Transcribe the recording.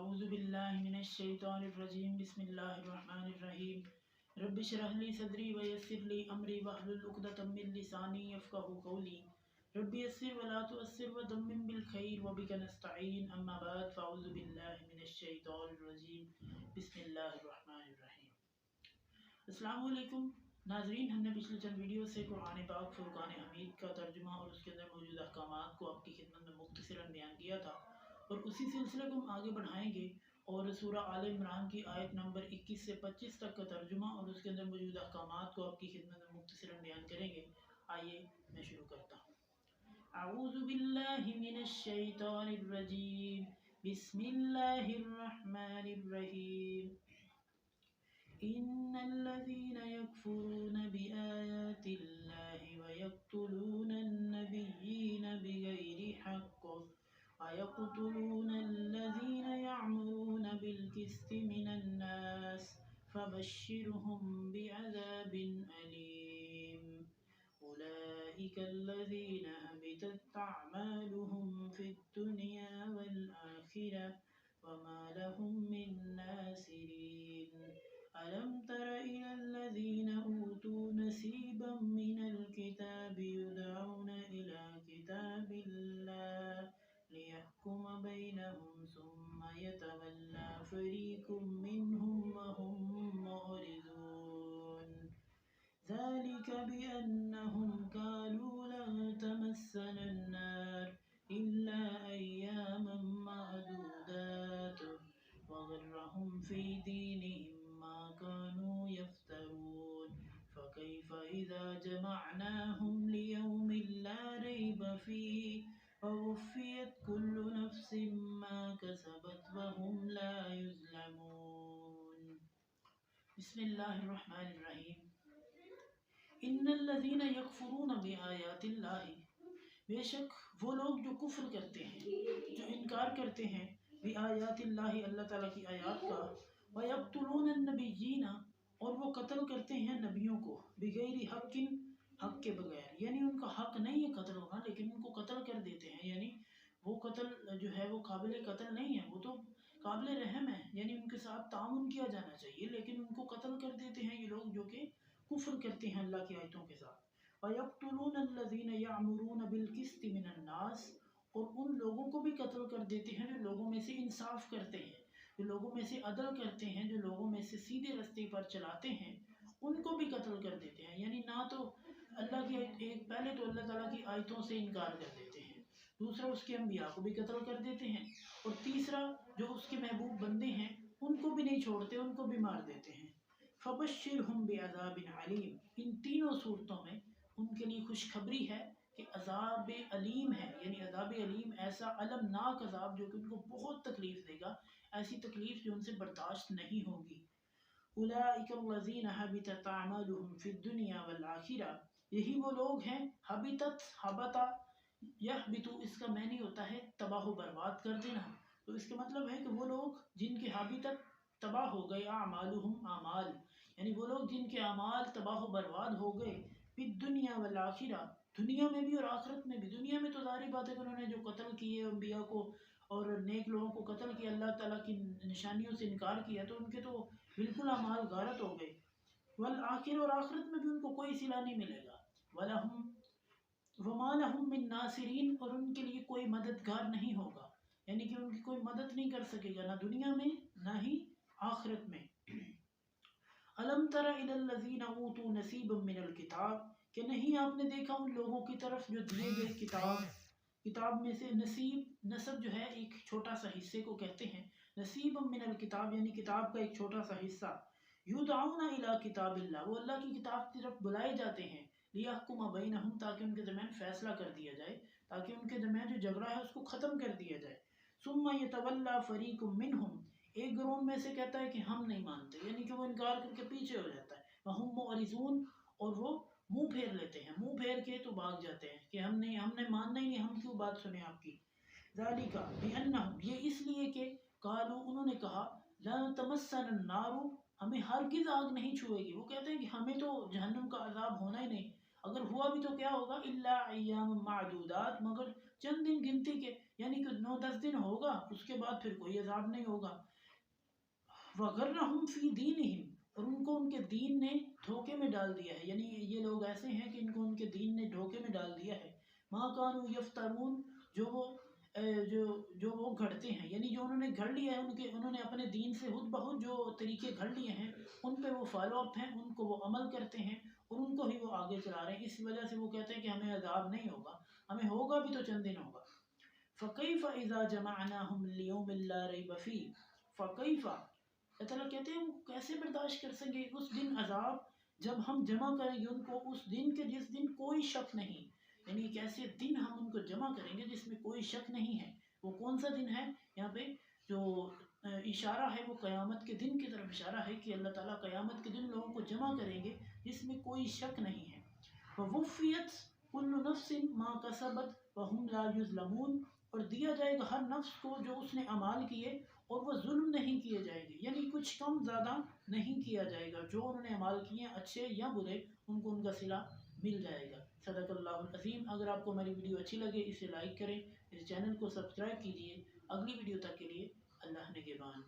أعوذ بالله من الشيطان الرجيم بسم الله الرحمن الرحيم رب اشرح لي صدري ويسر لي أمري واحلل عقدة من لساني يفقهوا قولي رب يسر ولا تؤثر وتمم بالخير وبك نستعين أما بعد فأعوذ بالله من الشيطان الرجيم بسم الله الرحمن الرحيم अस्सलाम वालेकुम नाजरीन। हमने पिछले चंद वीडियो से कुरान पाक फुरकान हमीद का तर्जुमा और उसके अंदर मौजूद अहकामात को आपकी खिदमत में मुख्तसरन बयान किया था और उसी सिलसिले को हम आगे बढ़ाएंगे और सूरह आल इमरान की आयत नंबर 21 से 25 तक का तर्जुमा और उसके अंदर मौजूद अहकामात को आपकी खिदमत में मुख्तसरन बयान करेंगे। आइए मैं शुरू करता हूँ। अऊज़ु बिल्लाहि मिनश शैतानिर रजीम बिस्मिल्लाहिर रहमानिर रहीम इन्नल्लज़ीना यकफुरूना बिआयातिल्लाहि व यक़्तुलूना अन्नबिय्यीना बिगैरि हक़्क़ ويقتلون الذين يعملون بالقسط من الناس فبشرهم بعذاب أليم أولئك الذين هبطت أعمالهم في الدنيا والآخرة وما لهم من ناصرين ألم تر إلى الذين أوتوا نصيبا من الكتاب يدعون إلى كتاب الله ليحكم بينهم ثم يتولى فريق منهم وهم معرضون ذلك بأنهم قالوا لن تمسنا النار إلا أياما معدودات وغرهم في دينهم ما كانوا يفترون فكيف إذا جمعناهم ليوم لا ريب فيه ووفيت كل نفس ما كسبت وهم لا يظلمون بسم الله الرحمن الرحيم इन्नल्लज़ीन यकफुरून बिआयातिल्लाहि बेशक वो लोग जो कुफ्र करते हैं, जो इनकार करते हैं बिआयातिल्लाहि अल्लाह ताला की आयात का व यक़्तुलून अन्नबिय्यीना और वो कत्ल करते हैं नबियों को बिगैरि हक़्क़िन हक़ के बगैर, यानी उनका हक़ नहीं है कत्ल होना लेकिन उनको कत्ल कर देते हैं। यानी वो कत्ल जो है वो काबिल कत्ल नहीं है, वो तो काबिल रहम है, यानी उनके साथ तामुन किया जाना चाहिए लेकिन उनको कत्ल कर देते हैं ये लोग जो कि कुफ्र करते हैं अल्लाह की आयतों के साथ। वयक़्तुलून अल्लज़ीना यअमुरून बिलक़िस्ति मिनन्नास और उन लोगों को भी कत्ल कर देते हैं जो लोगों में से इंसाफ करते हैं, जो लोगों में से अदल करते हैं, जो लोगों में से सीधे रास्ते पर चलाते हैं, उनको भी कत्ल कर देते हैं। यानी ना तो अल्लाह की एक पहले तो अल्लाह ताला की आयतों से इनकार कर देते हैं, दूसरा उसके अंबिया को भी कत्ल कर देते हैं और तीसरा जो उसके महबूब बंदे हैं उनको भी नहीं छोड़ते, उनको भी मार देते हैं। फबश्शिरहुम बिअज़ाबिन अलीम, इन तीनों सूरतों में उनके लिए खुशखबरी है कि अज़ाब अलीम है, यानी अज़ाब अलीम ऐसा अलमनाक अज़ाब जो कि उनको बहुत तकलीफ़ देगा, ऐसी तकलीफ़ जो उनसे बर्दाश्त नहीं होगी। उलाइकल्लज़ीना हबितत अअमालुहुम फिद्दुनिया वल आखिरा, यही वो लोग हैं। हबितत हबता यहबितु इसका मानी होता है तबाह बर्बाद कर देना, तो इसका मतलब है कि वो लोग जिनके हबितत तबाह हो गए अमालुहुम अमाल, यानी वो लोग जिनके अमाल तबाह बर्बाद हो गए फिद्दुनिया वल आखिरा, दुनिया में भी और आखिरत में भी। दुनिया में तो जाहिर बात है कि उन्होंने जो कत्ल किए अंबिया को और नेक लोगों को कत्ल किया, अल्लाह ताला की निशानियों से इनकार किया, तो उनके तो बिल्कुल अमाल गारत हो गए। वल आखिर और आखिरत में भी उनको कोई सिला नहीं मिलेगा। वलहुम वमा लहुम मिन नासिरीन, और उनके लिए कोई मददगार नहीं होगा, यानी कि उनकी कोई मदद नहीं कर सकेगा ना दुनिया में ना ही आखिरत में। अलम तरा इलल्लज़ीना ऊतू नसीबम मिनल किताब, कि नहीं आपने देखा उन लोगों की तरफ जो दिए गए किताब में से नसीब, नसब जो है एक छोटा सा हिस्से को कहते हैं, नसीबम मिनल किताब यानी किताब का एक छोटा सा हिस्सा। युदअऊना इला किताबिल्लाह, वो अल्लाह की किताब की तरफ बुलाए जाते हैं, लियहकुम बैनहुम, ताकि उनके दरमियान फैसला कर दिया जाए, ताकि उनके दरमियान जो झगड़ा है उसको ख़त्म कर दिया जाए। सुम्मा यतवल्ला फरीकुम मिनहुम, एक ग्रोह में से कहता है कि हम नहीं मानते, यानी कि वो इनकार करके पीछे हो जाता है। वहुम मुअरिज़ून, और वो मुंह फेर लेते हैं, मुंह फेर के तो भाग जाते हैं कि हमने मानना ही नहीं, हम क्यों बात सुने आपकी। ज़ालिका बिअन्नहुम, ये इसलिए कि कालू उन्होंने कहा लन तमस्सना नारु, हमें हरगिज़ आग नहीं छुएगी। वो कहते हैं कि हमें तो जहन्नम का अज़ाब होना ही नहीं, अगर हुआ भी तो क्या होगा, इल्ला अय्याम मादूदात, मगर चंद दिन गिनती के, यानी कि 9-10 दिन होगा, उसके बाद फिर कोई अजाब नहीं होगा। वगर्रहुम फी दीनिहिम, और उनको उनके दीन ने धोखे में डाल दिया है, यानी ये लोग ऐसे हैं कि इनको उनके दीन ने धोखे में डाल दिया है। मा कानू यफ्तरून, जो वो जो वो घड़ते हैं, यानी जो उन्होंने घड़ लिया है, उन्होंने अपने दीन से खुद बहुत जो तरीके घड़ लिए हैं, उन पे वो फॉलो अप हैं, उनको वो अमल करते हैं और उनको ही वो आगे चला रहे हैं। इस वजह से वो कहते हैं कि हमें अजाब नहीं होगा, हमें होगा भी तो चंद दिन होगा। फ़कैफ़ इज़ा जमअनाहुम लियौमिन ला रैब फ़ीह, फ़कैफ़, अल्लाह ताला कहते हैं वो कैसे बर्दाश्त कर सकेंगे उस दिन अजाब, जब हम जमा करेंगे उनको उस दिन के जिस दिन कोई शक नहीं, यानी एक ऐसे दिन हम उनको जमा करेंगे जिसमें कोई शक नहीं है। वो कौन सा दिन है? यहाँ पे जो इशारा है वो क़यामत के दिन की तरफ इशारा है कि अल्लाह ताला क़यामत के दिन लोगों को जमा करेंगे जिसमें कोई शक नहीं है। ववुफ़्फ़ियत कुल्लु नफ्सिन मा कसबत वहुम ला युज़लमून, और दिया जाएगा हर नफ्स को जो उसने अमाल किए और वो जुल्म नहीं किए जाएंगे, यानी कुछ कम ज़्यादा नहीं किया जाएगा। जो उन्होंने अमाल किए अच्छे या बुरे, उनको उनका सिला मिल जाएगा। सदक़ल्लाहुल अज़ीम। अगर आपको हमारी वीडियो अच्छी लगे इसे लाइक करें, इस चैनल को सब्सक्राइब कीजिए। अगली वीडियो तक के लिए अल्लाह निगहबान।